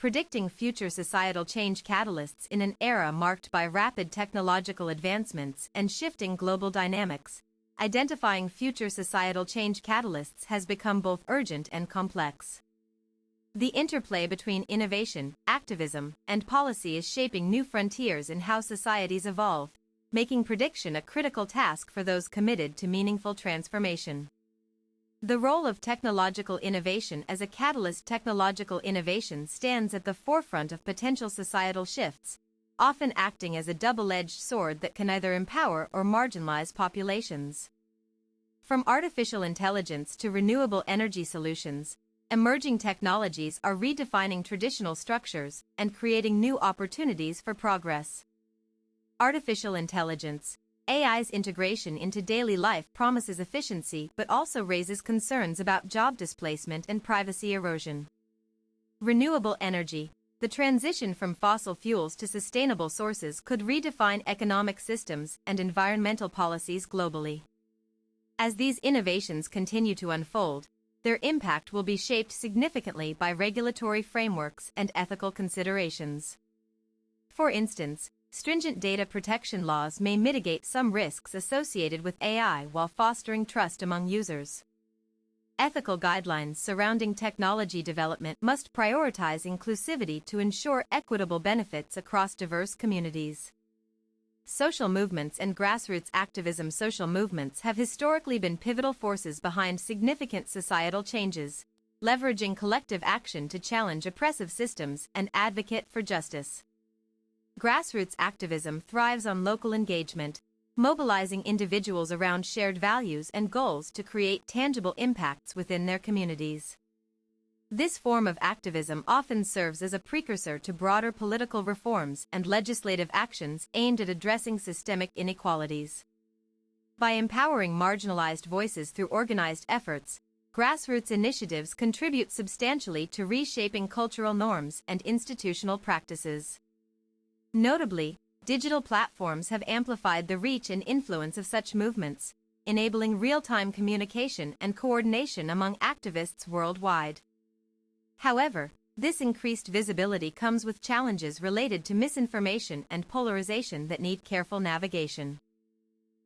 predicting future societal change catalysts in an era marked by rapid technological advancements and shifting global dynamics. Identifying future societal change catalysts has become both urgent and complex. The interplay between innovation, activism, and policy is shaping new frontiers in how societies evolve, making prediction a critical task for those committed to meaningful transformation. The role of technological innovation as a catalyst. Technological innovation stands at the forefront of potential societal shifts, often acting as a double-edged sword that can either empower or marginalize populations. From artificial intelligence to renewable energy solutions, emerging technologies are redefining traditional structures and creating new opportunities for progress. Artificial intelligence, AI's integration into daily life promises efficiency but also raises concerns about job displacement and privacy erosion. Renewable energy, the transition from fossil fuels to sustainable sources could redefine economic systems and environmental policies globally. As these innovations continue to unfold, their impact will be shaped significantly by regulatory frameworks and ethical considerations. For instance, stringent data protection laws may mitigate some risks associated with AI while fostering trust among users. Ethical guidelines surrounding technology development must prioritize inclusivity to ensure equitable benefits across diverse communities. Social movements and grassroots activism. Social movements have historically been pivotal forces behind significant societal changes, leveraging collective action to challenge oppressive systems and advocate for justice. Grassroots activism thrives on local engagement, mobilizing individuals around shared values and goals to create tangible impacts within their communities. This form of activism often serves as a precursor to broader political reforms and legislative actions aimed at addressing systemic inequalities. By empowering marginalized voices through organized efforts, grassroots initiatives contribute substantially to reshaping cultural norms and institutional practices. Notably, digital platforms have amplified the reach and influence of such movements, enabling real-time communication and coordination among activists worldwide. However, this increased visibility comes with challenges related to misinformation and polarization that need careful navigation.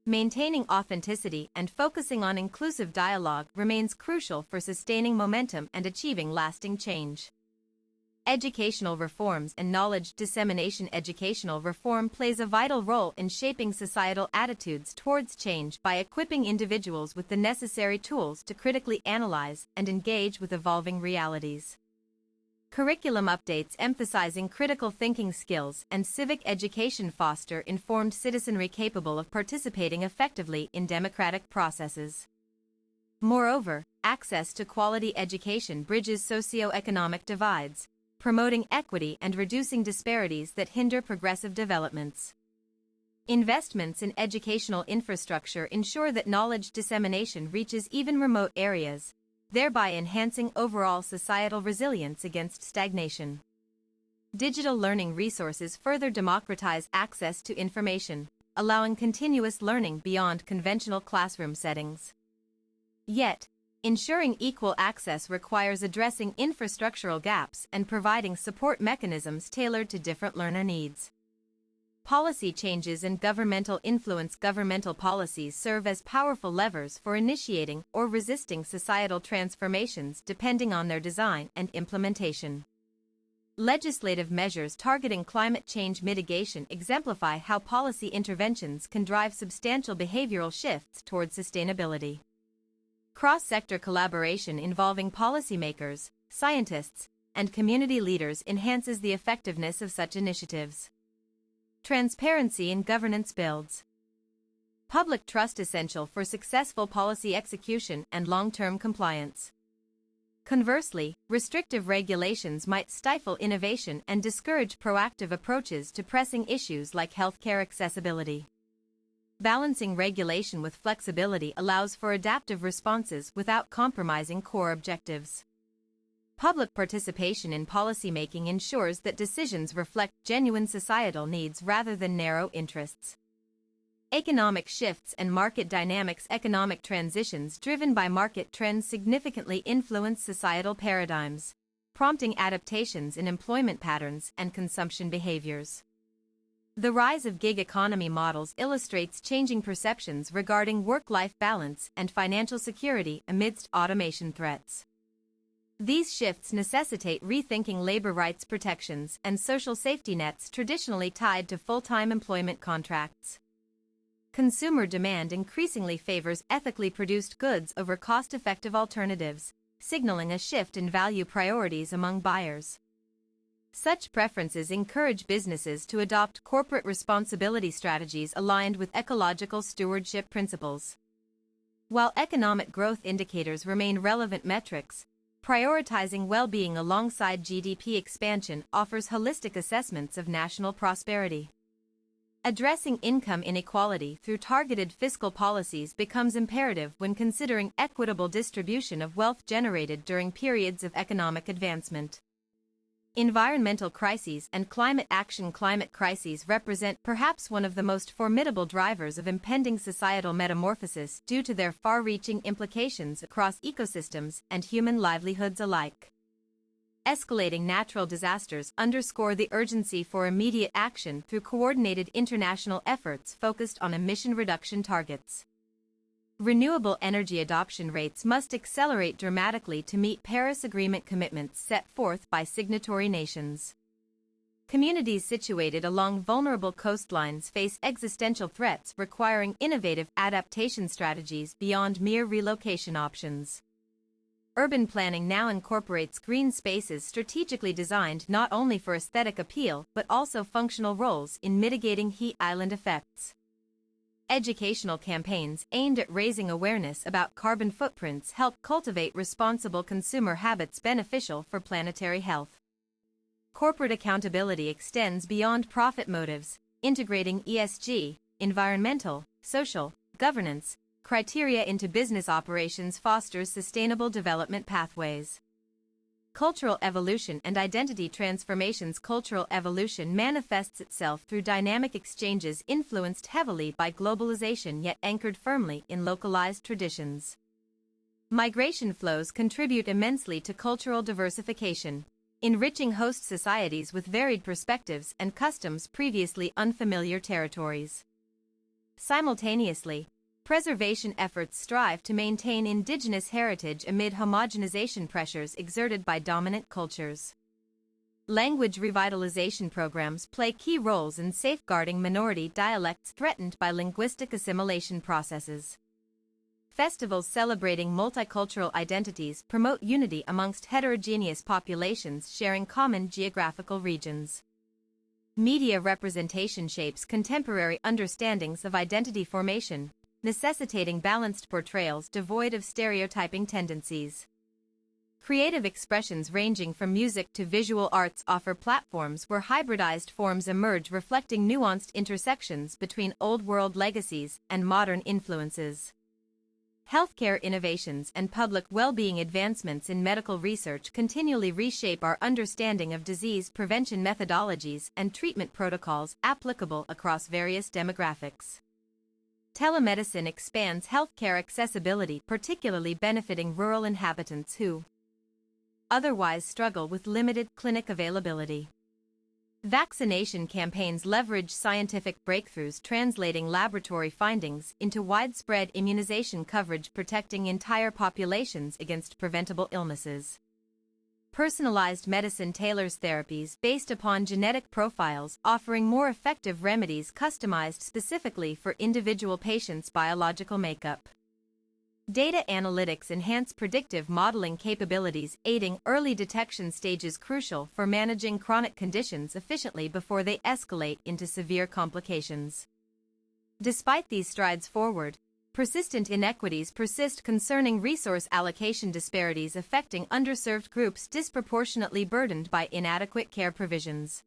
Maintaining authenticity and focusing on inclusive dialogue remains crucial for sustaining momentum and achieving lasting change. Educational reforms and knowledge dissemination. Educational reform plays a vital role in shaping societal attitudes towards change by equipping individuals with the necessary tools to critically analyze and engage with evolving realities. Curriculum updates emphasizing critical thinking skills and civic education foster informed citizenry capable of participating effectively in democratic processes. Moreover, access to quality education bridges socioeconomic divides, promoting equity and reducing disparities that hinder progressive developments. Investments in educational infrastructure ensure that knowledge dissemination reaches even remote areas, thereby enhancing overall societal resilience against stagnation. Digital learning resources further democratize access to information, allowing continuous learning beyond conventional classroom settings. Yet, ensuring equal access requires addressing infrastructural gaps and providing support mechanisms tailored to different learner needs. Policy changes and governmental influence. Governmental policies serve as powerful levers for initiating or resisting societal transformations depending on their design and implementation. Legislative measures targeting climate change mitigation exemplify how policy interventions can drive substantial behavioral shifts toward sustainability. Cross-sector collaboration involving policymakers, scientists, and community leaders enhances the effectiveness of such initiatives. Transparency in governance builds public trust essential for successful policy execution and long-term compliance. Conversely, restrictive regulations might stifle innovation and discourage proactive approaches to pressing issues like healthcare accessibility. Balancing regulation with flexibility allows for adaptive responses without compromising core objectives. Public participation in policymaking ensures that decisions reflect genuine societal needs rather than narrow interests. Economic shifts and market dynamics. Economic transitions driven by market trends significantly influence societal paradigms. prompting adaptations in employment patterns and consumption behaviors. The rise of gig economy models illustrates changing perceptions regarding work-life balance and financial security amidst automation threats. These shifts necessitate rethinking labor rights protections and social safety nets traditionally tied to full-time employment contracts. Consumer demand increasingly favors ethically produced goods over cost-effective alternatives, signaling a shift in value priorities among buyers. Such preferences encourage businesses to adopt corporate responsibility strategies aligned with ecological stewardship principles. While economic growth indicators remain relevant metrics, prioritizing well-being alongside GDP expansion offers holistic assessments of national prosperity. Addressing income inequality through targeted fiscal policies becomes imperative when considering equitable distribution of wealth generated during periods of economic advancement. Environmental crises and climate action. Climate crises represent perhaps one of the most formidable drivers of impending societal metamorphosis due to their far-reaching implications across ecosystems and human livelihoods alike. Escalating natural disasters underscore the urgency for immediate action through coordinated international efforts focused on emission reduction targets. Renewable energy adoption rates must accelerate dramatically to meet Paris Agreement commitments set forth by signatory nations. Communities situated along vulnerable coastlines face existential threats requiring innovative adaptation strategies beyond mere relocation options. Urban planning now incorporates green spaces strategically designed not only for aesthetic appeal but also functional roles in mitigating heat island effects. Educational campaigns aimed at raising awareness about carbon footprints help cultivate responsible consumer habits beneficial for planetary health. Corporate accountability extends beyond profit motives, integrating ESG, environmental, social, governance, criteria into business operations fosters sustainable development pathways. Cultural evolution and identity transformations. Cultural evolution manifests itself through dynamic exchanges influenced heavily by globalization yet anchored firmly in localized traditions. Migration flows contribute immensely to cultural diversification, enriching host societies with varied perspectives and customs previously unfamiliar territories. Simultaneously, preservation efforts strive to maintain indigenous heritage amid homogenization pressures exerted by dominant cultures. Language revitalization programs play key roles in safeguarding minority dialects threatened by linguistic assimilation processes. Festivals celebrating multicultural identities promote unity amongst heterogeneous populations sharing common geographical regions. Media representation shapes contemporary understandings of identity formation, necessitating balanced portrayals devoid of stereotyping tendencies. Creative expressions ranging from music to visual arts offer platforms where hybridized forms emerge reflecting nuanced intersections between old-world legacies and modern influences. Healthcare innovations and public well-being advancements in medical research continually reshape our understanding of disease prevention methodologies and treatment protocols applicable across various demographics. Telemedicine expands healthcare accessibility, particularly benefiting rural inhabitants who otherwise struggle with limited clinic availability. Vaccination campaigns leverage scientific breakthroughs, translating laboratory findings into widespread immunization coverage, protecting entire populations against preventable illnesses. Personalized medicine tailors therapies based upon genetic profiles, offering more effective remedies customized specifically for individual patients' biological makeup. Data analytics enhance predictive modeling capabilities, aiding early detection stages crucial for managing chronic conditions efficiently before they escalate into severe complications. Despite these strides forward, persistent inequities persist concerning resource allocation disparities affecting underserved groups disproportionately burdened by inadequate care provisions.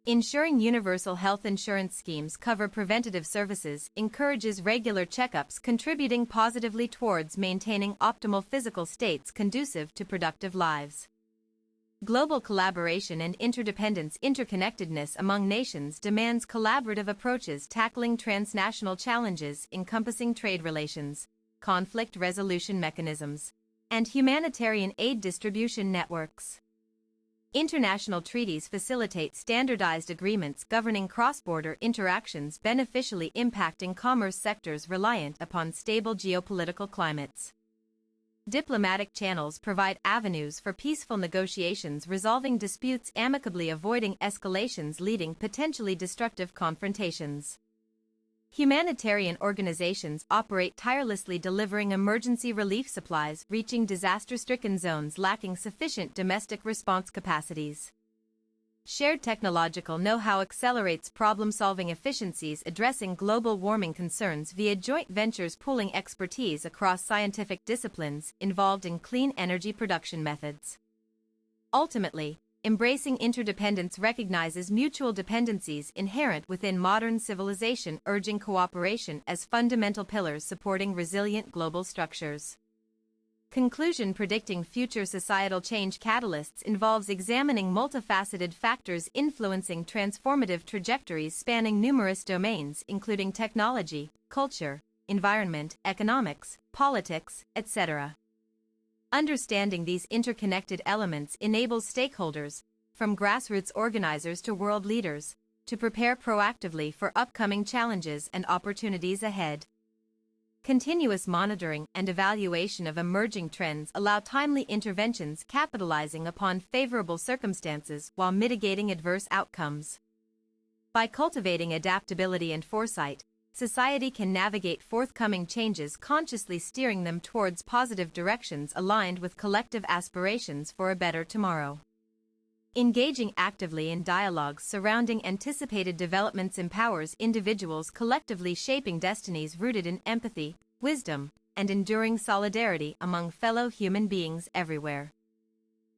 Ensuring universal health insurance schemes cover preventative services encourages regular checkups, contributing positively towards maintaining optimal physical states conducive to productive lives. Global collaboration and interconnectedness among nations demands collaborative approaches tackling transnational challenges encompassing trade relations, conflict resolution mechanisms, and humanitarian aid distribution networks. International treaties facilitate standardized agreements governing cross-border interactions, beneficially impacting commerce sectors reliant upon stable geopolitical climates. Diplomatic channels provide avenues for peaceful negotiations, resolving disputes amicably, avoiding escalations leading potentially destructive confrontations. Humanitarian organizations operate tirelessly, delivering emergency relief supplies, reaching disaster-stricken zones lacking sufficient domestic response capacities. Shared technological know-how accelerates problem-solving efficiencies, addressing global warming concerns via joint ventures, pooling expertise across scientific disciplines involved in clean energy production methods. Ultimately, embracing interdependence recognizes mutual dependencies inherent within modern civilization, urging cooperation as fundamental pillars supporting resilient global structures. Conclusion: predicting future societal change catalysts involves examining multifaceted factors influencing transformative trajectories spanning numerous domains, including technology, culture, environment, economics, politics, etc. Understanding these interconnected elements enables stakeholders, from grassroots organizers to world leaders, to prepare proactively for upcoming challenges and opportunities ahead. Continuous monitoring and evaluation of emerging trends allow timely interventions, capitalizing upon favorable circumstances while mitigating adverse outcomes. By cultivating adaptability and foresight, society can navigate forthcoming changes, consciously steering them towards positive directions aligned with collective aspirations for a better tomorrow. Engaging actively in dialogues surrounding anticipated developments empowers individuals, collectively shaping destinies rooted in empathy, wisdom, and enduring solidarity among fellow human beings everywhere.